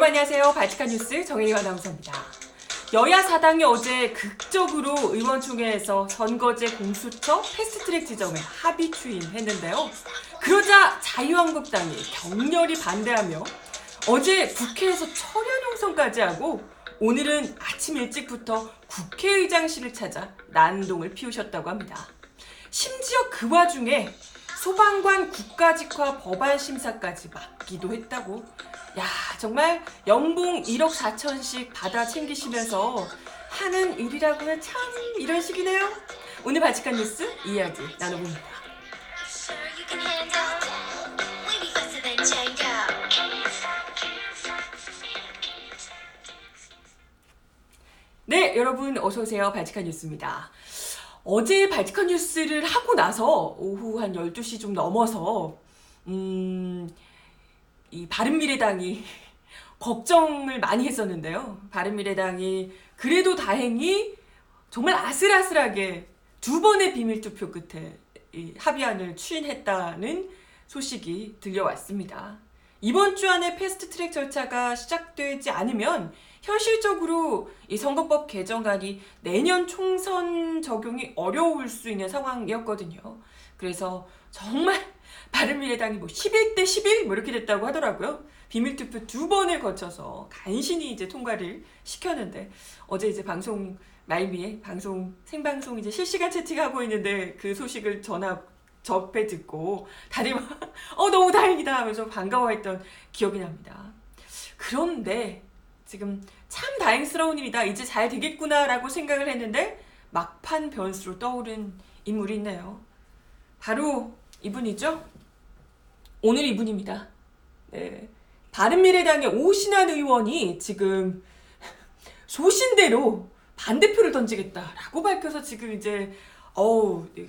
여러분 안녕하세요. 발칙한 뉴스 정혜리 아나운서입니다. 여야 사당이 어제 극적으로 의원총회에서 선거제 공수처 패스트트랙 지정에 합의 추인했는데요. 그러자 자유한국당이 격렬히 반대하며 어제 국회에서 철야 농성까지 하고 오늘은 아침 일찍부터 국회의장실을 찾아 난동을 피우셨다고 합니다. 심지어 그 와중에 소방관 국가직화 법안 심사까지 맡기도 했다고. 야, 정말 연봉 1억 4천씩 받아 챙기시면서 하는 일이라고는 참 이런 식이네요. 오늘 발칙한 뉴스 이야기 나눠봅니다. 네, 여러분 어서 오세요. 발칙한 뉴스입니다. 어제 발칙한 뉴스를 하고 나서 오후 한 12시 좀 넘어서 이 바른미래당이 걱정을 많이 했었는데요. 바른미래당이 그래도 다행히 정말 아슬아슬하게 두 번의 비밀투표 끝에 이 합의안을 추인했다는 소식이 들려왔습니다. 이번 주 안에 패스트트랙 절차가 시작되지 않으면 현실적으로 이 선거법 개정안이 내년 총선 적용이 어려울 수 있는 상황이었거든요. 그래서 정말 바른미래당이 11대 11 이렇게 됐다고 하더라고요. 비밀투표 두 번을 거쳐서 간신히 이제 통과를 시켰는데 어제 이제 방송 말미에 생방송 이제 실시간 채팅하고 있는데 그 소식을 접해 듣고 다들 막 너무 다행이다 하면서 반가워했던 기억이 납니다. 그런데 지금 참 다행스러운 일이다, 이제 잘 되겠구나라고 생각을 했는데 막판 변수로 떠오른 인물이 있네요. 바로 이분이죠. 오늘 이분입니다. 네. 바른미래당의 오신환 의원이 지금 소신대로 반대표를 던지겠다라고 밝혀서 지금 이제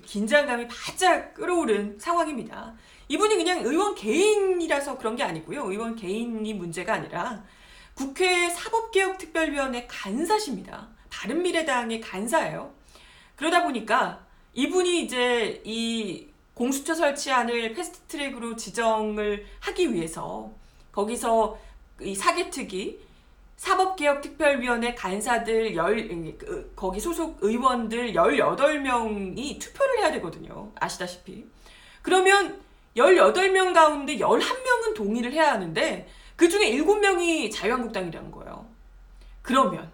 긴장감이 바짝 끌어오른 상황입니다. 이분이 그냥 의원 개인이라서 그런 게 아니고요. 의원 개인이 문제가 아니라 국회 사법개혁특별위원회 간사십니다. 바른미래당의 간사예요. 그러다 보니까 이분이 이제 이 공수처 설치안을 패스트트랙으로 지정을 하기 위해서 거기서 이 사개특위 사법개혁특별위원회 간사들 거기 소속 의원들 18명이 투표를 해야 되거든요. 아시다시피. 그러면 18명 가운데 11명은 동의를 해야 하는데 그 중에 7명이 자유한국당이라는 거예요. 그러면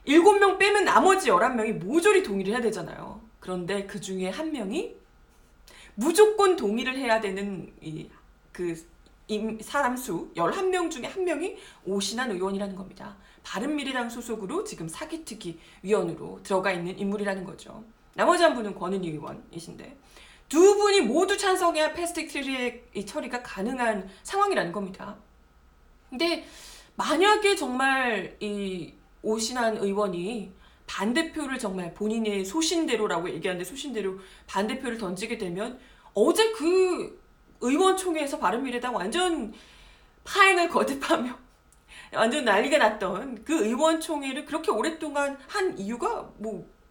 7명 빼면 나머지 11명이 모조리 동의를 해야 되잖아요. 그런데 그 중에 한 명이 무조건 동의를 해야 되는 사람 수 11명 중에 한 명이 오신환 의원이라는 겁니다. 바른미래당 소속으로 지금 사기특위 위원으로 들어가 있는 인물이라는 거죠. 나머지 한 분은 권은희 의원이신데 두 분이 모두 찬성해야 패스트트랙 처리가 가능한 상황이라는 겁니다. 근데 만약에 정말 이 오신환 의원이 반대표를 정말 본인의 소신대로라고 얘기하는데 소신대로 반대표를 던지게 되면 어제 그 의원총회에서 바른미래당 완전 파행을 거듭하며 완전 난리가 났던 그 의원총회를 그렇게 오랫동안 한 이유가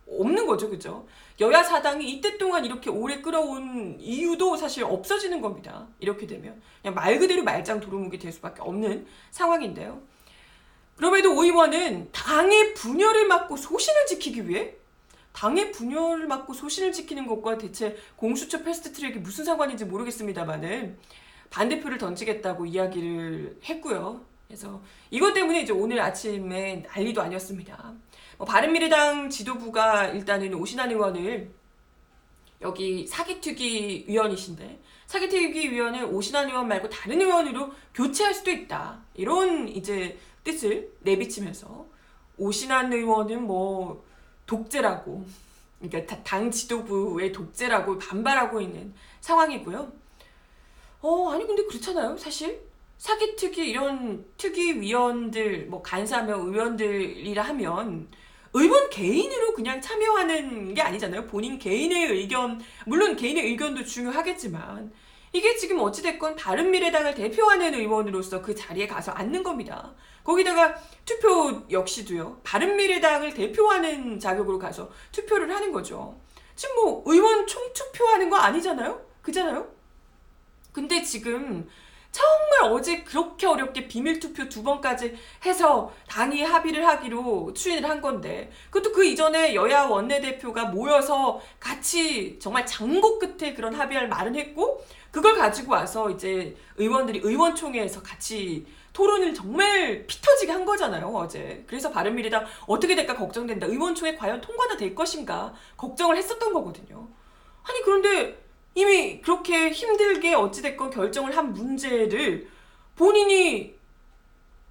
없는 거죠. 그죠? 여야 사당이 이때 동안 이렇게 오래 끌어온 이유도 사실 없어지는 겁니다. 이렇게 되면 그냥 말 그대로 말짱 도루묵이 될 수밖에 없는 상황인데요. 그럼에도 오 의원은 당의 분열을 막고 소신을 지키기 위해 당의 분열을 막고 소신을 지키는 것과 대체 공수처 패스트트랙이 무슨 상관인지 모르겠습니다만은 반대표를 던지겠다고 이야기를 했고요. 그래서 이것 때문에 이제 오늘 아침에 난리도 아니었습니다. 바른미래당 지도부가 일단은 오신환 의원을 여기 사기특위 위원이신데 사기특위 위원을 오신환 의원 말고 다른 의원으로 교체할 수도 있다, 이런 이제 뜻을 내비치면서 오신환 의원은 독재라고, 그러니까 당 지도부의 독재라고 반발하고 있는 상황이고요. 아니 근데 그렇잖아요. 사실 사기특위 이런 특위위원들 간사며 의원들이라 하면 의원 개인으로 그냥 참여하는 게 아니잖아요. 본인 개인의 의견, 물론 개인의 의견도 중요하겠지만 이게 지금 어찌됐건 바른미래당을 대표하는 의원으로서 그 자리에 가서 앉는 겁니다. 거기다가 투표 역시도요. 바른미래당을 대표하는 자격으로 가서 투표를 하는 거죠. 지금 의원 총투표하는 거 아니잖아요? 그잖아요? 근데 지금 정말 어제 그렇게 어렵게 비밀투표 2번까지 해서 당이 합의를 하기로 추인을 한 건데, 그것도 그 이전에 여야 원내대표가 모여서 같이 정말 장고 끝에 그런 합의할 말은 했고, 그걸 가지고 와서 이제 의원들이 의원총회에서 같이 토론을 정말 피 터지게 한 거잖아요, 어제. 그래서 바른미래당 어떻게 될까 걱정된다. 의원총회 과연 통과가 될 것인가 걱정을 했었던 거거든요. 아니, 그런데 이미 그렇게 힘들게 어찌됐건 결정을 한 문제를 본인이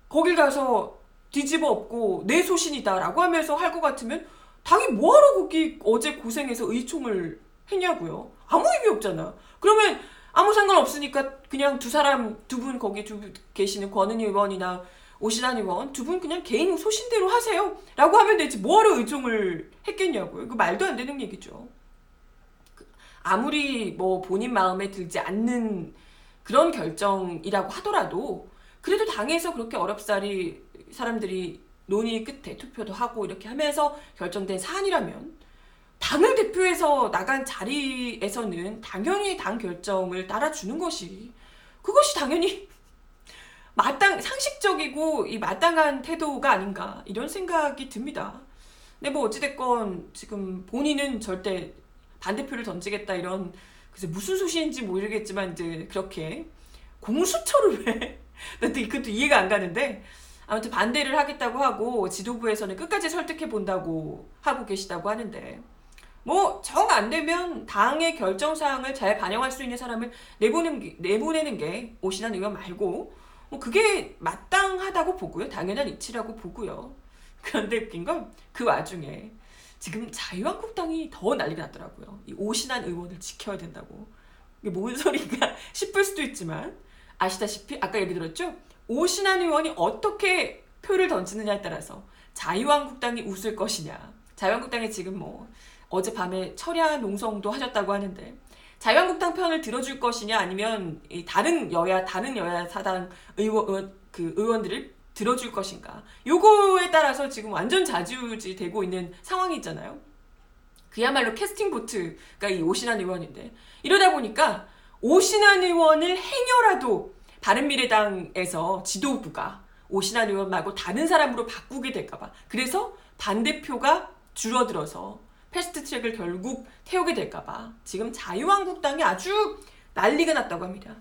거길 가서 뒤집어 엎고 내 소신이다라고 하면서 할 것 같으면 당이 뭐하러 거기 어제 고생해서 의총을 했냐고요. 아무 의미 없잖아. 그러면 아무 상관없으니까 그냥 두 분 거기 계시는 권은희 의원이나 오신환 의원 2분 그냥 개인 소신대로 하세요 라고 하면 되지 뭐하러 의총을 했겠냐고요. 그 말도 안 되는 얘기죠. 아무리 뭐 본인 마음에 들지 않는 그런 결정이라고 하더라도 그래도 당에서 그렇게 어렵사리 사람들이 논의 끝에 투표도 하고 이렇게 하면서 결정된 사안이라면 당을 대표해서 나간 자리에서는 당연히 당 결정을 따라주는 그것이 당연히 상식적이고 이 마땅한 태도가 아닌가 이런 생각이 듭니다. 근데 뭐 어찌됐건 지금 본인은 절대 반대표를 던지겠다 이런 글쎄 무슨 소시인지 모르겠지만 이제 그렇게 공수처를 왜 그것도 이해가 안 가는데 아무튼 반대를 하겠다고 하고 지도부에서는 끝까지 설득해 본다고 하고 계시다고 하는데 뭐 정 안 되면 당의 결정사항을 잘 반영할 수 있는 사람을 내보내는 게 오신환 의원 말고 뭐 그게 마땅하다고 보고요. 당연한 이치라고 보고요. 그런데 웃긴 건 그 와중에 지금 자유한국당이 더 난리가 났더라고요. 이 오신환 의원을 지켜야 된다고. 이게 뭔 소리가 싶을 수도 있지만 아시다시피 아까 얘기 들었죠? 오신환 의원이 어떻게 표를 던지느냐에 따라서 자유한국당이 웃을 것이냐. 자유한국당이 지금 뭐 어젯밤에 철야 농성도 하셨다고 하는데 자유한국당 편을 들어줄 것이냐 아니면 이 다른 여야 사당 의원들을 들어줄 것인가. 요거에 따라서 지금 완전 좌지우지 되고 있는 상황이 있잖아요. 그야말로 캐스팅 보트가 이 오신환 의원인데 이러다 보니까 오신환 의원을 행여라도 바른미래당에서 지도부가 오신환 의원 말고 다른 사람으로 바꾸게 될까봐 그래서 반대표가 줄어들어서 패스트트랙을 결국 태우게 될까봐 지금 자유한국당이 아주 난리가 났다고 합니다.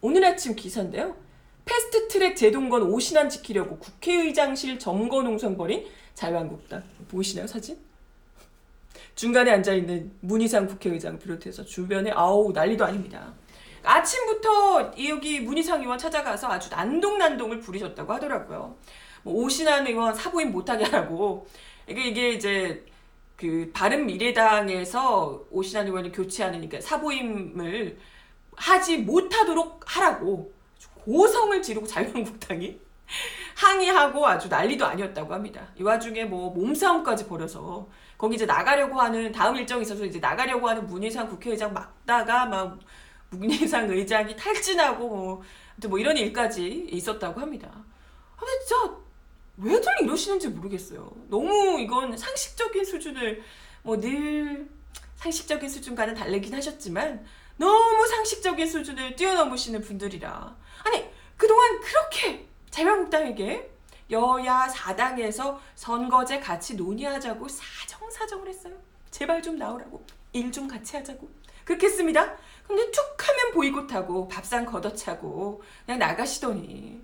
오늘 아침 기사인데요. 패스트트랙 제동건 오신환 지키려고 국회의장실 점거 농성 벌인 자유한국당. 보이시나요 사진? 중간에 앉아있는 문희상 국회의장 비롯해서 주변에 난리도 아닙니다. 아침부터 여기 문희상 의원 찾아가서 아주 난동을 부리셨다고 하더라고요. 뭐 오신환 의원 사보임 못하게 하라고. 이게 이제 그 바른미래당에서 오신환 의원이 교체하니까 사보임을 하지 못하도록 하라고 고성을 지르고 자유한국당이 항의하고 아주 난리도 아니었다고 합니다. 이 와중에 뭐 몸싸움까지 벌여서 거기 이제 나가려고 하는 다음 일정이 있어서 이제 나가려고 하는 문희상 국회의장 막다가 막 문희상 의장이 탈진하고 뭐 이런 일까지 있었다고 합니다. 근데 진짜 왜들 이러시는지 모르겠어요. 너무 이건 상식적인 수준을 뭐 늘 상식적인 수준과는 다르긴 하셨지만 너무 상식적인 수준을 뛰어넘으시는 분들이라 아니 그동안 그렇게 자유한국당에게 여야 4당에서 선거제 같이 논의하자고 사정을 했어요. 제발 좀 나오라고 일 좀 같이 하자고 그렇게 했습니다. 근데 툭 하면 보이콧하고 밥상 걷어차고 그냥 나가시더니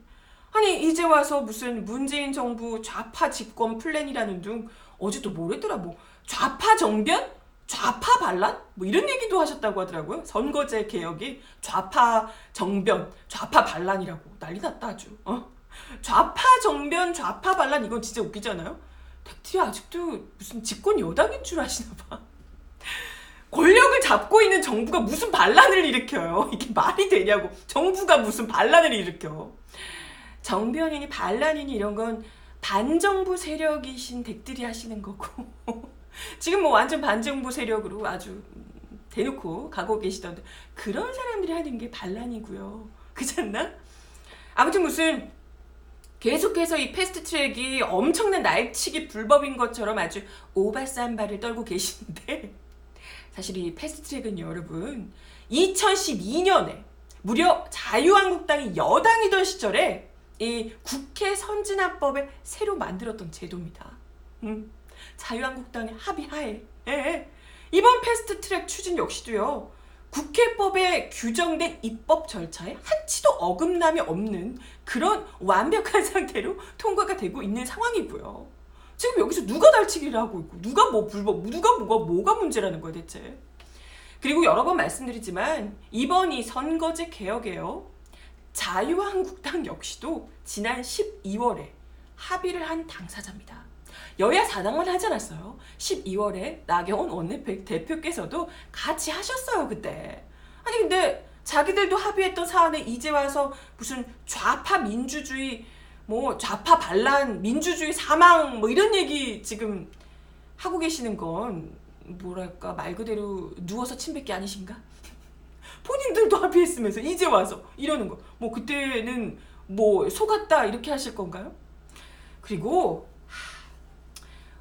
아니 이제 와서 무슨 문재인 정부 좌파 집권 플랜이라는 둥 어제 또 뭐랬더라 뭐 좌파 정변? 좌파 반란? 뭐 이런 얘기도 하셨다고 하더라고요. 선거제 개혁이 좌파 정변, 좌파 반란이라고 난리 났다 아주. 좌파 정변, 좌파 반란 이건 진짜 웃기잖아요. 댁들이 아직도 무슨 집권 여당인 줄 아시나 봐. 권력을 잡고 있는 정부가 무슨 반란을 일으켜요. 이게 말이 되냐고. 정부가 무슨 반란을 일으켜. 정변이니 반란이니 이런 건 반정부 세력이신 댁들이 하시는 거고 지금 뭐 완전 반정부 세력으로 아주 대놓고 가고 계시던데 그런 사람들이 하는 게 반란이고요. 그렇지 않나? 아무튼 무슨 계속해서 이 패스트트랙이 엄청난 날치기 불법인 것처럼 아주 오바싼 발을 떨고 계시는데 사실 이 패스트트랙은 여러분 2012년에 무려 자유한국당이 여당이던 시절에 이 국회 선진화법에 새로 만들었던 제도입니다. 자유한국당의 합의하에 이번 패스트트랙 추진 역시도요. 국회법에 규정된 입법 절차에 한치도 어긋남이 없는 그런 완벽한 상태로 통과가 되고 있는 상황이고요. 지금 여기서 누가 달치기를 하고 있고 누가 뭐 불법, 누가 뭐가 문제라는 거야 대체. 그리고 여러 번 말씀드리지만 이번 이 선거제 개혁에요. 자유한국당 역시도 지난 12월에 합의를 한 당사자입니다. 여야 4당만 하지 않았어요. 12월에 나경원 원내대표께서도 같이 하셨어요 그때. 아니 근데 자기들도 합의했던 사안에 이제 와서 무슨 좌파 민주주의 뭐 좌파 반란 민주주의 사망 뭐 이런 얘기 지금 하고 계시는 건 뭐랄까 말 그대로 누워서 침 뱉기 아니신가? 본인들도 합의했으면서 이제 와서 이러는 거. 뭐 그때는 뭐 속았다 이렇게 하실 건가요? 그리고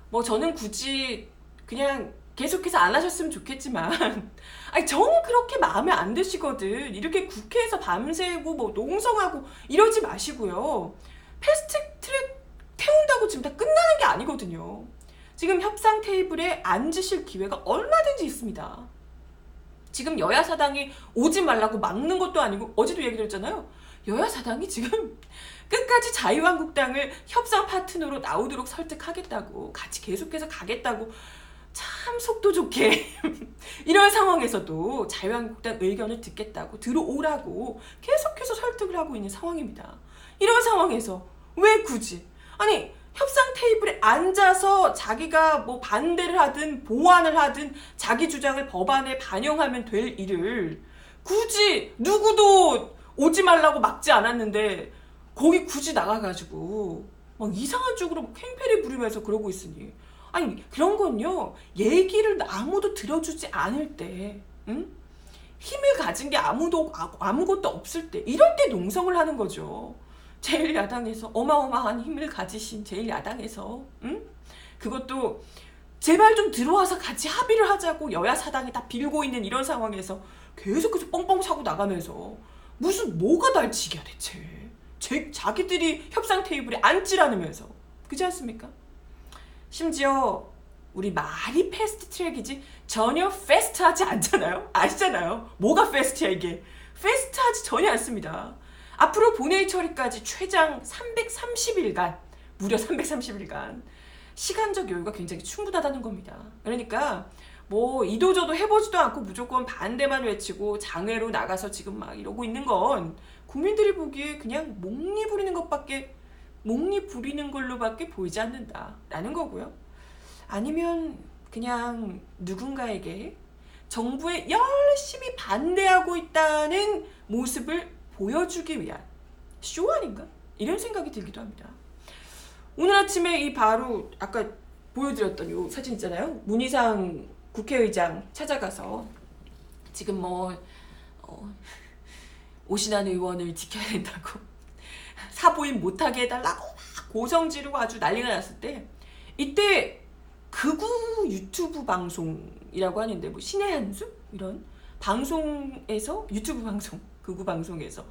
뭐 저는 굳이 그냥 계속해서 안 하셨으면 좋겠지만 아니 정 그렇게 마음에 안 드시거든. 이렇게 국회에서 밤새고 뭐 농성하고 이러지 마시고요. 패스트트랙 태운다고 지금 다 끝나는 게 아니거든요. 지금 협상 테이블에 앉으실 기회가 얼마든지 있습니다. 지금 여야 사당이 오지 말라고 막는 것도 아니고 어제도 얘기 드렸잖아요. 여야 사당이 지금 끝까지 자유한국당을 협상 파트너로 나오도록 설득하겠다고 같이 계속해서 가겠다고 참 속도 좋게 이런 상황에서도 자유한국당 의견을 듣겠다고 들어오라고 계속해서 설득을 하고 있는 상황입니다. 이런 상황에서 왜 굳이 아니 협상 테이블에 앉아서 자기가 뭐 반대를 하든 보완을 하든 자기 주장을 법안에 반영하면 될 일을 굳이 누구도 오지 말라고 막지 않았는데 거기 굳이 나가가지고 막 이상한 쪽으로 막 횡패를 부리면서 그러고 있으니 아니 그런 건요 얘기를 아무도 들어주지 않을 때 힘을 가진 게 아무것도 없을 때 이럴 때 농성을 하는 거죠. 제1야당에서 어마어마한 힘을 가지신 제1야당에서 그것도 제발 좀 들어와서 같이 합의를 하자고 여야 사당이 다 빌고 있는 이런 상황에서 계속해서 뻥뻥 차고 나가면서 무슨 뭐가 달치기야 대체. 자기들이 협상 테이블에 앉지라면서 그렇지 않습니까? 심지어 우리 말이 패스트트랙이지 전혀 패스트하지 않잖아요. 아시잖아요. 뭐가 패스트야 이게. 패스트하지 전혀 않습니다. 앞으로 본회의 처리까지 최장 330일간 무려 330일간 시간적 여유가 굉장히 충분하다는 겁니다. 그러니까 뭐 이도저도 해보지도 않고 무조건 반대만 외치고 장외로 나가서 지금 막 이러고 있는 건 국민들이 보기에 그냥 몽리 부리는 걸로밖에 보이지 않는다라는 거고요. 아니면 그냥 누군가에게 정부에 열심히 반대하고 있다는 모습을 보여주기 위한 쇼 아닌가? 이런 생각이 들기도 합니다. 오늘 아침에 이 바로 아까 보여드렸던 이 사진 있잖아요. 문희상 국회의장 찾아가서 지금 뭐 오신환 의원을 지켜야 된다고 사보임 못하게 해달라고 막 고성 지르고 아주 난리가 났을 때 이때 극우 유튜브 방송이라고 하는데 뭐 신의 한수? 이런 방송에서 유튜브 방송 극우 방송에서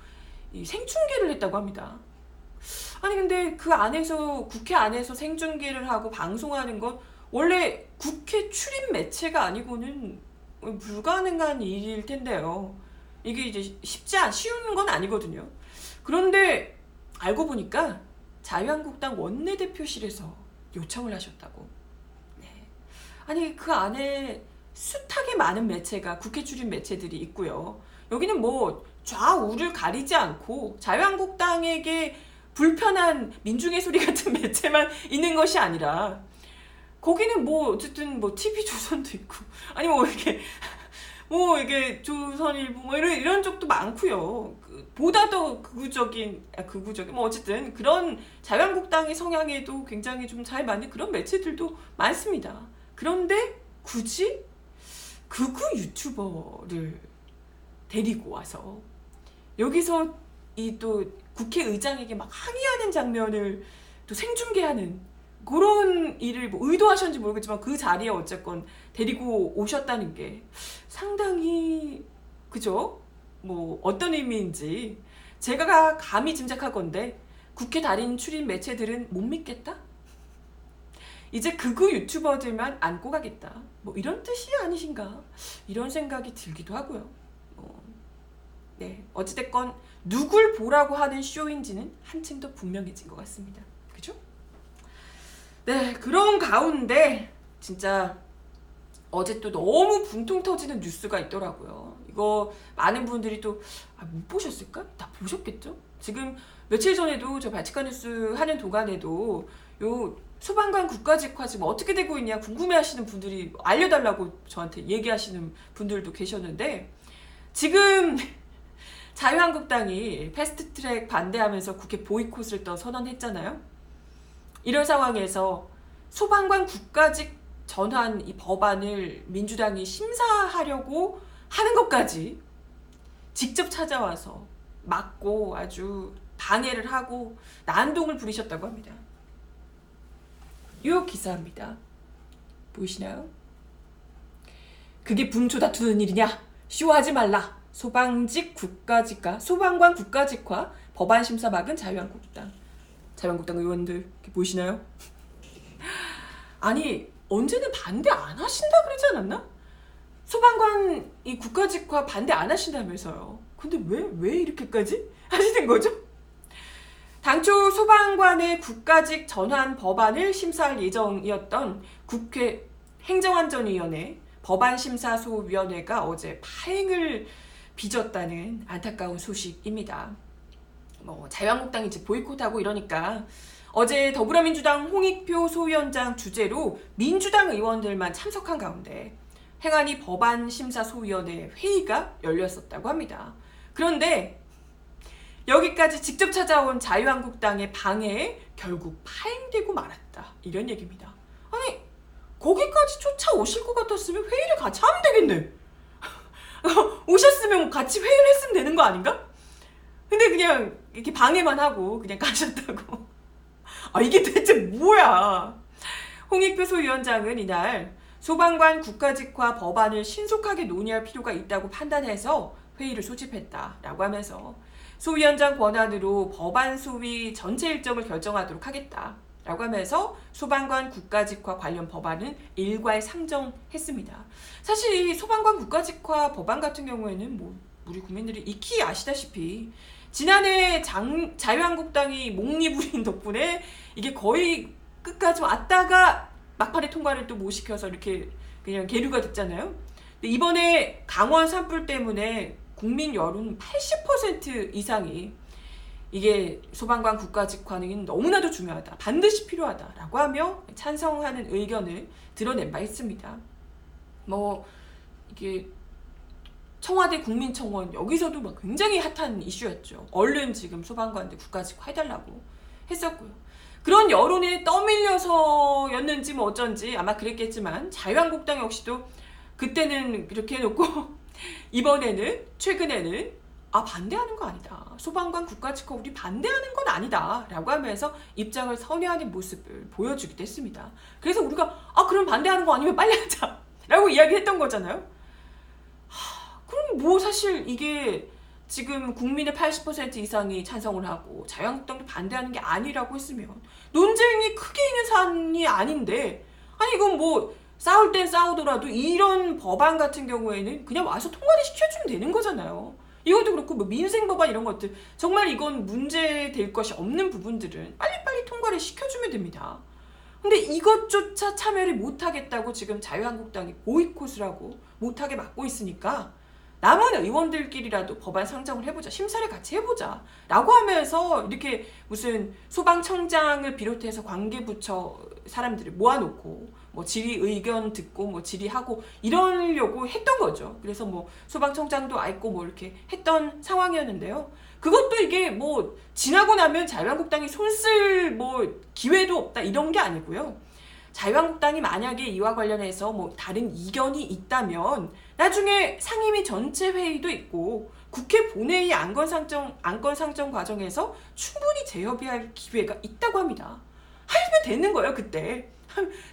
이 생중계를 했다고 합니다. 아니 근데 그 안에서 국회 안에서 생중계를 하고 방송하는 건 원래 국회 출입 매체가 아니고는 불가능한 일일 텐데요. 이게 이제 쉬운 건 아니거든요. 그런데 알고 보니까 자유한국당 원내대표실에서 요청을 하셨다고. 네. 아니 그 안에 숱하게 많은 매체가 국회 출입 매체들이 있고요. 여기는 뭐 좌우를 가리지 않고 자유한국당에게 불편한 민중의 소리 같은 매체만 있는 것이 아니라 거기는 뭐 어쨌든 뭐 TV조선도 있고 아니 뭐 이게 조선일보 뭐 이런 쪽도 많고요. 보다 더 극우적인 뭐 어쨌든 그런 자유한국당의 성향에도 굉장히 좀 잘 맞는 그런 매체들도 많습니다. 그런데 굳이 극우 유튜버를 데리고 와서 여기서 이 또 국회의장에게 막 항의하는 장면을 또 생중계하는 그런 일을 뭐 의도하셨는지 모르겠지만 그 자리에 어쨌건 데리고 오셨다는 게 상당히 그죠? 뭐 어떤 의미인지 제가 감히 짐작하건대 국회 달인 출입 매체들은 못 믿겠다? 이제 극우 유튜버들만 안고 가겠다. 뭐 이런 뜻이 아니신가? 이런 생각이 들기도 하고요. 네, 어찌됐건 누굴 보라고 하는 쇼인지는 한층 더 분명해진 것 같습니다. 그죠? 네, 그런 가운데 진짜 어제 또 너무 분통 터지는 뉴스가 있더라고요. 이거 많은 분들이 또 못 보셨을까? 다 보셨겠죠? 지금 며칠 전에도 저 발칙한 뉴스 하는 동안에도 요 소방관 국가직화 지금 어떻게 되고 있냐 궁금해하시는 분들이 알려달라고 저한테 얘기하시는 분들도 계셨는데, 지금 자유한국당이 패스트트랙 반대하면서 국회 보이콧을 또 선언했잖아요. 이런 상황에서 소방관 국가직 전환 이 법안을 민주당이 심사하려고 하는 것까지 직접 찾아와서 막고 아주 방해를 하고 난동을 부리셨다고 합니다. 요 기사입니다. 보이시나요? 그게 분초 다투는 일이냐? 쇼하지 말라. 소방관 국가직화 법안 심사 막은 자유한국당 의원들 보이시나요? 아니 언제는 반대 안 하신다 그러지 않았나? 소방관 이 국가직화 반대 안 하신다면서요. 근데 왜 이렇게까지 하시는 거죠? 당초 소방관의 국가직 전환 법안을 심사할 예정이었던 국회 행정안전위원회 법안심사소위원회가 어제 파행을 빚었다는 안타까운 소식입니다. 자유한국당이 이제 보이콧하고 이러니까 어제 더불어민주당 홍익표 소위원장 주재로 민주당 의원들만 참석한 가운데 행안위 법안심사소위원회 회의가 열렸었다고 합니다. 그런데 여기까지 직접 찾아온 자유한국당의 방해에 결국 파행되고 말았다. 이런 얘기입니다. 아니 거기까지 쫓아오실 것 같았으면 회의를 같이 하면 되겠네. 오셨으면 같이 회의를 했으면 되는 거 아닌가? 근데 그냥 이렇게 방해만 하고 그냥 가셨다고. 이게 대체 뭐야? 홍익표 소위원장은 이날 소방관 국가직화 법안을 신속하게 논의할 필요가 있다고 판단해서 회의를 소집했다라고 하면서 소위원장 권한으로 법안 소위 전체 일정을 결정하도록 하겠다라고 하면서 소방관 국가직화 관련 법안은 일괄 상정했습니다. 사실 이 소방관 국가직화 법안 같은 경우에는 뭐 우리 국민들이 익히 아시다시피 지난해 자유한국당이 목리 부린 덕분에 이게 거의 끝까지 왔다가 막판에 통과를 또 못 시켜서 이렇게 그냥 계류가 됐잖아요. 근데 이번에 강원 산불 때문에 국민 여론 80% 이상이 이게 소방관 국가직화는 너무나도 중요하다, 반드시 필요하다라고 하며 찬성하는 의견을 드러낸 바 있습니다. 이게 청와대 국민청원 여기서도 막 굉장히 핫한 이슈였죠. 얼른 지금 소방관들 국가직화 해달라고 했었고요. 그런 여론에 떠밀려서였는지 뭐 어쩐지 아마 그랬겠지만 자유한국당 역시도 그때는 이렇게 해놓고 이번에는 최근에는 반대하는 거 아니다. 소방관 국가직화 우리 반대하는 건 아니다. 라고 하면서 입장을 선회하는 모습을 보여주기도 했습니다. 그래서 우리가 그럼 반대하는 거 아니면 빨리 하자. 라고 이야기했던 거잖아요. 그럼 뭐 사실 이게 지금 국민의 80% 이상이 찬성을 하고 자유한국당도 반대하는 게 아니라고 했으면 논쟁이 크게 있는 사안이 아닌데, 아니 이건 뭐 싸울 땐 싸우더라도 이런 법안 같은 경우에는 그냥 와서 통과를 시켜주면 되는 거잖아요. 이것도 그렇고 뭐 민생 법안 이런 것들 정말 이건 문제될 것이 없는 부분들은 빨리빨리 통과를 시켜주면 됩니다. 근데 이것조차 참여를 못하겠다고 지금 자유한국당이 보이콧을 하고 못하게 막고 있으니까 남은 의원들끼리라도 법안 상정을 해보자, 심사를 같이 해보자 라고 하면서 이렇게 무슨 소방청장을 비롯해서 관계부처 사람들을 모아놓고 뭐 질의 의견 듣고 뭐 질의하고 이러려고 했던 거죠. 그래서 뭐 소방청장도 있고 뭐 이렇게 했던 상황이었는데요. 그것도 이게 뭐 지나고 나면 자유한국당이 손쓸 뭐 기회도 없다 이런 게 아니고요. 자유한국당이 만약에 이와 관련해서 뭐 다른 이견이 있다면 나중에 상임위 전체 회의도 있고 국회 본회의 안건 상정 과정에서 충분히 재협의할 기회가 있다고 합니다. 하면 되는 거예요. 그때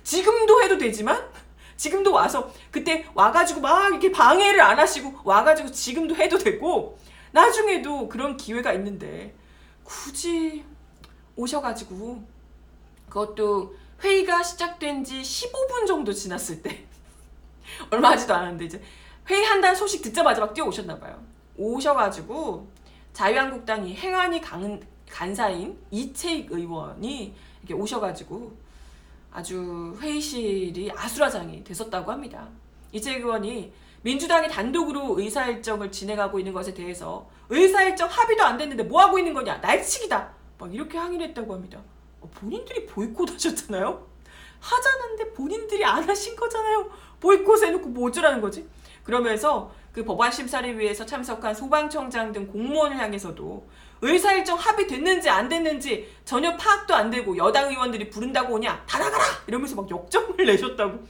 지금도 해도 되지만 지금도 와서 그때 와가지고 막 이렇게 방해를 안 하시고 와가지고 지금도 해도 되고 나중에도 그런 기회가 있는데 굳이 오셔가지고 그것도 회의가 시작된 지 15분 정도 지났을 때 얼마 하지도 않았는데 이제 회의한다는 소식 듣자마자 막 뛰어오셨나봐요. 오셔가지고 자유한국당이 행안위 간사인 이채익 의원이 이렇게 오셔가지고 아주 회의실이 아수라장이 됐었다고 합니다. 이채익 의원이 민주당이 단독으로 의사일정을 진행하고 있는 것에 대해서 의사일정 합의도 안 됐는데 뭐하고 있는 거냐, 날치기다, 막 이렇게 항의를 했다고 합니다. 본인들이 보이콧 하셨잖아요. 하자는데 본인들이 안 하신 거잖아요. 보이콧 해놓고 뭐 어쩌라는 거지? 그러면서 그 법안 심사를 위해서 참석한 소방청장 등 공무원을 향해서도 의사일정 합의됐는지 안 됐는지 전혀 파악도 안 되고 여당 의원들이 부른다고 오냐, 다 나가라! 이러면서 막 역정을 내셨다고.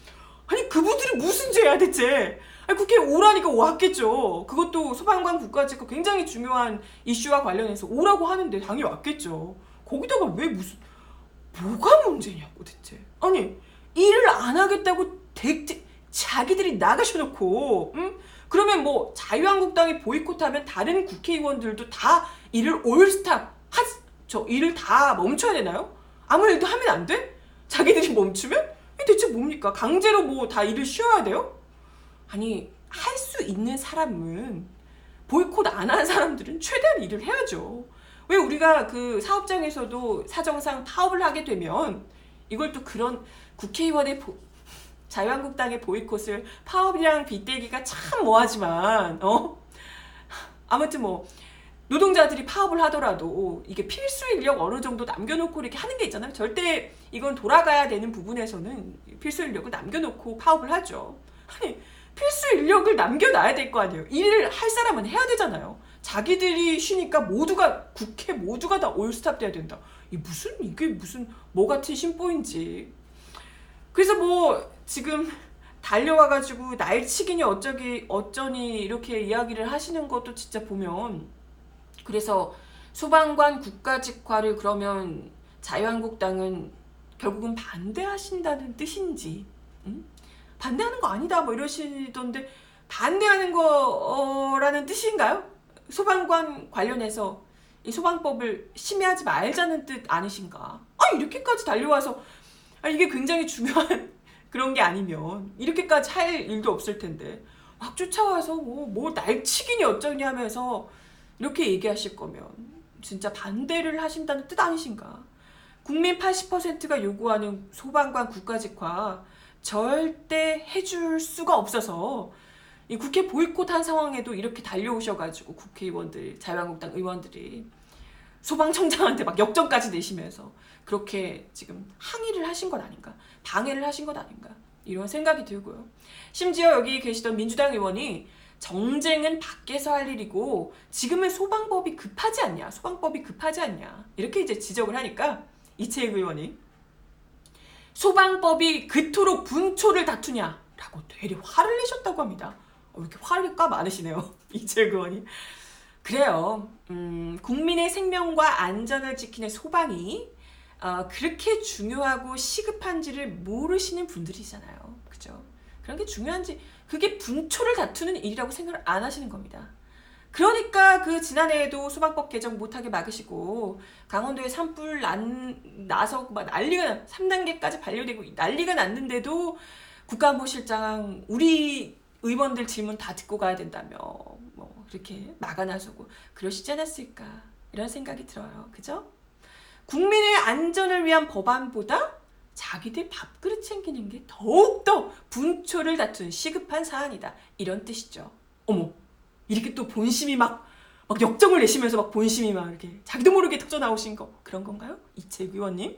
아니 그분들이 무슨 죄야 대체? 아니 국회에 오라니까 왔겠죠. 그것도 소방관 국가직과 굉장히 중요한 이슈와 관련해서 오라고 하는데 당연히 왔겠죠. 거기다가 왜 무슨 뭐가 문제냐고 대체. 아니 일을 안 하겠다고 자기들이 나가셔놓고 그러면 뭐 자유한국당이 보이콧하면 다른 국회의원들도 다 일을 올스탑 일을 다 멈춰야 되나요? 아무 일도 하면 안 돼? 자기들이 멈추면? 이게 대체 뭡니까? 강제로 뭐 다 일을 쉬어야 돼요? 아니 할 수 있는 사람은 보이콧 안 한 사람들은 최대한 일을 해야죠. 왜 우리가 그 사업장에서도 사정상 파업을 하게 되면 이걸 또 그런 국회의원의 자유한국당의 보이콧을 파업이랑 빗대기가 참 뭐하지만 아무튼 뭐 노동자들이 파업을 하더라도 이게 필수 인력 어느 정도 남겨놓고 이렇게 하는 게 있잖아요. 절대 이건 돌아가야 되는 부분에서는 필수 인력을 남겨놓고 파업을 하죠. 아니 필수 인력을 남겨놔야 될 거 아니에요. 일을 할 사람은 해야 되잖아요. 자기들이 쉬니까 국회 모두가 다 올스탑 돼야 된다. 이게 무슨 뭐 같은 심보인지. 그래서 뭐 지금 달려와가지고 날치기니 어쩌니 이렇게 이야기를 하시는 것도 진짜 보면, 그래서 소방관 국가직화를 그러면 자유한국당은 결국은 반대하신다는 뜻인지, 반대하는 거 아니다 뭐 이러시던데 반대하는 거라는 뜻인가요? 소방관 관련해서 이 소방법을 심의하지 말자는 뜻 아니신가? 이렇게까지 달려와서 이게 굉장히 중요한 그런 게 아니면 이렇게까지 할 일도 없을 텐데 막 쫓아와서 뭐 날치기니 어쩌니 하면서 이렇게 얘기하실 거면 진짜 반대를 하신다는 뜻 아니신가? 국민 80%가 요구하는 소방관 국가직화 절대 해줄 수가 없어서 이 국회 보이콧한 상황에도 이렇게 달려오셔가지고 국회의원들, 자유한국당 의원들이 소방청장한테 막 역정까지 내시면서 그렇게 지금 항의를 하신 것 아닌가, 방해를 하신 것 아닌가, 이런 생각이 들고요. 심지어 여기 계시던 민주당 의원이 정쟁은 밖에서 할 일이고 지금은 소방법이 급하지 않냐 이렇게 이제 지적을 하니까 이채익 의원이 소방법이 그토록 분초를 다투냐라고 되게 화를 내셨다고 합니다. 왜 이렇게 화가 많으시네요 이채익 의원이. 그래요. 국민의 생명과 안전을 지키는 소방이 그렇게 중요하고 시급한지를 모르시는 분들이잖아요. 그죠? 그런 게 중요한지, 그게 분초를 다투는 일이라고 생각을 안 하시는 겁니다. 그러니까 그 지난해에도 소방법 개정 못하게 막으시고 강원도에 산불 나서 막 난리가 3단계까지 반려되고 난리가 났는데도 국가안보실장 우리 의원들 질문 다 듣고 가야 된다며 뭐 이렇게 막아나서고 그러시지 않았을까, 이런 생각이 들어요. 그죠? 국민의 안전을 위한 법안보다 자기들 밥그릇 챙기는 게 더욱더 분초를 다투는 시급한 사안이다, 이런 뜻이죠. 어머, 이렇게 또 본심이 막 역정을 내시면서 막 본심이 막 이렇게 자기도 모르게 터져 나오신 거, 그런 건가요? 이채익 의원님?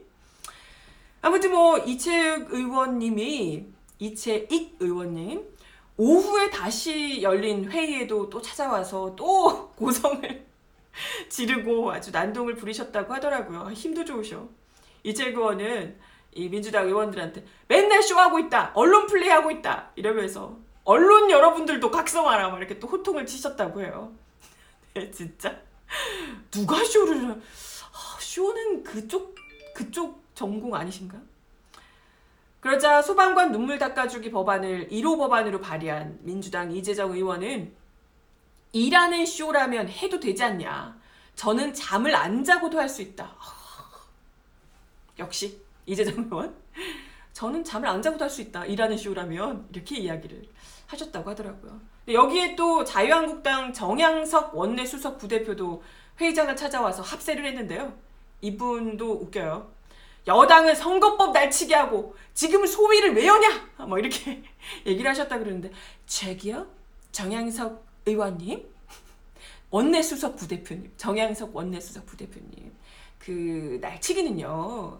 아무튼 뭐 이채익 의원님 오후에 다시 열린 회의에도 또 찾아와서 또 고성을 지르고 아주 난동을 부리셨다고 하더라고요. 힘도 좋으셔. 이채익 의원은 이 민주당 의원들한테 맨날 쇼하고 있다, 언론 플레이하고 있다 이러면서 언론 여러분들도 각성하라 막 이렇게 또 호통을 치셨다고 해요. 네, 진짜 누가 쇼는 그쪽 전공 아니신가? 그러자 소방관 눈물 닦아주기 법안을 1호 법안으로 발의한 민주당 이재정 의원은 일하는 쇼라면 해도 되지 않냐. 저는 잠을 안 자고도 할 수 있다. 역시 이재정 의원. 저는 잠을 안 자고도 할 수 있다. 일하는 쇼라면. 이렇게 이야기를 하셨다고 하더라고요. 여기에 또 자유한국당 정양석 원내수석 부대표도 회의장을 찾아와서 합세를 했는데요. 이분도 웃겨요. 여당은 선거법 날치기 하고 지금 소위를 왜 여냐? 뭐 이렇게 얘기를 하셨다 그러는데 저기요? 정양석 의원님? 원내수석 부대표님. 정양석 원내수석 부대표님. 그 날치기는요.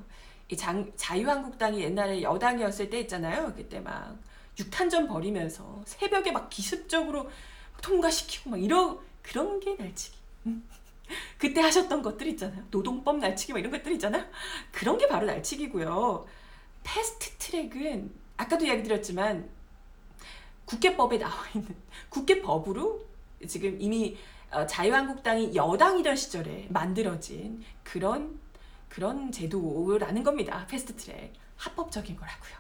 이 자유한국당이 옛날에 여당이었을 때 있잖아요. 그때 막 육탄전 벌이면서 새벽에 막 기습적으로 통과시키고 막 그런 게 날치기. 그때 하셨던 것들 있잖아요. 노동법 날치기 막 이런 것들 있잖아요. 그런 게 바로 날치기고요. 패스트 트랙은 아까도 이야기 드렸지만 국회법에 나와 있는 국회법으로 지금 이미 자유한국당이 여당이던 시절에 만들어진 그런 제도라는 겁니다. 패스트 트랙. 합법적인 거라고요.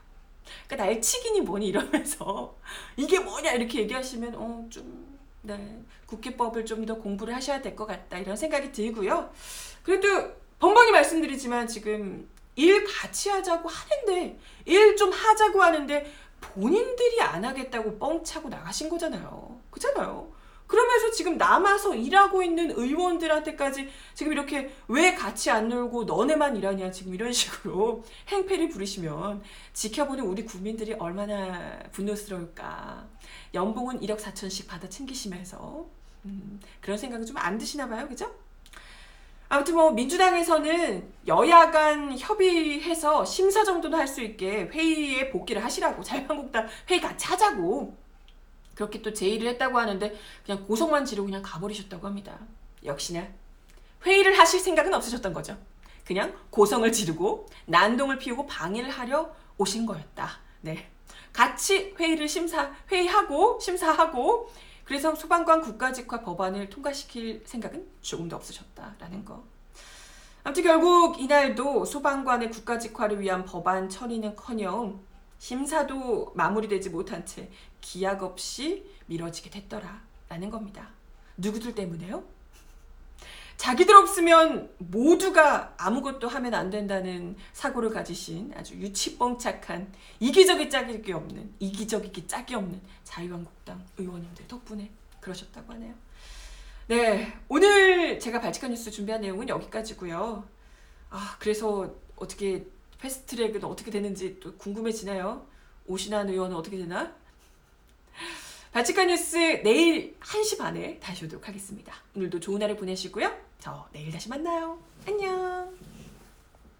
그러니까 날치기니 뭐니 이러면서 이게 뭐냐 이렇게 얘기하시면 네, 국회법을 좀 더 공부를 하셔야 될 것 같다 이런 생각이 들고요. 그래도 번번이 말씀드리지만 지금 일 같이 하자고 하는데 일 좀 하자고 하는데 본인들이 안 하겠다고 뻥차고 나가신 거잖아요. 그렇잖아요. 그러면서 지금 남아서 일하고 있는 의원들한테까지 지금 이렇게 왜 같이 안 놀고 너네만 일하냐 지금 이런 식으로 행패를 부리시면 지켜보는 우리 국민들이 얼마나 분노스러울까. 연봉은 1억 4천씩 받아 챙기시면서 그런 생각은 좀 안 드시나 봐요. 그죠? 아무튼 뭐 민주당에서는 여야 간 협의해서 심사 정도는 할 수 있게 회의에 복귀를 하시라고 자유한국당 회의 같이 하자고 그렇게 또 제의를 했다고 하는데 그냥 고성만 지르고 그냥 가버리셨다고 합니다. 역시나 회의를 하실 생각은 없으셨던 거죠. 그냥 고성을 지르고 난동을 피우고 방해를 하려 오신 거였다. 네, 같이 회의하고 심사하고 그래서 소방관 국가직화 법안을 통과시킬 생각은 조금도 없으셨다라는 거. 아무튼 결국 이날도 소방관의 국가직화를 위한 법안 처리는커녕 심사도 마무리되지 못한 채 기약 없이 미뤄지게 됐더라라는 겁니다. 누구들 때문에요? 자기들 없으면 모두가 아무것도 하면 안 된다는 사고를 가지신 아주 유치뻥착한 이기적이 짝이 없는 자유한국당 의원님들 덕분에 그러셨다고 하네요. 네, 오늘 제가 발칙한 뉴스 준비한 내용은 여기까지고요. 그래서 어떻게 패스트트랙은 어떻게 되는지 또 궁금해지나요? 오신환 의원은 어떻게 되나? 발칙한 뉴스 내일 1시 반에 다시 오도록 하겠습니다. 오늘도 좋은 하루 보내시고요. 저 내일 다시 만나요. 안녕.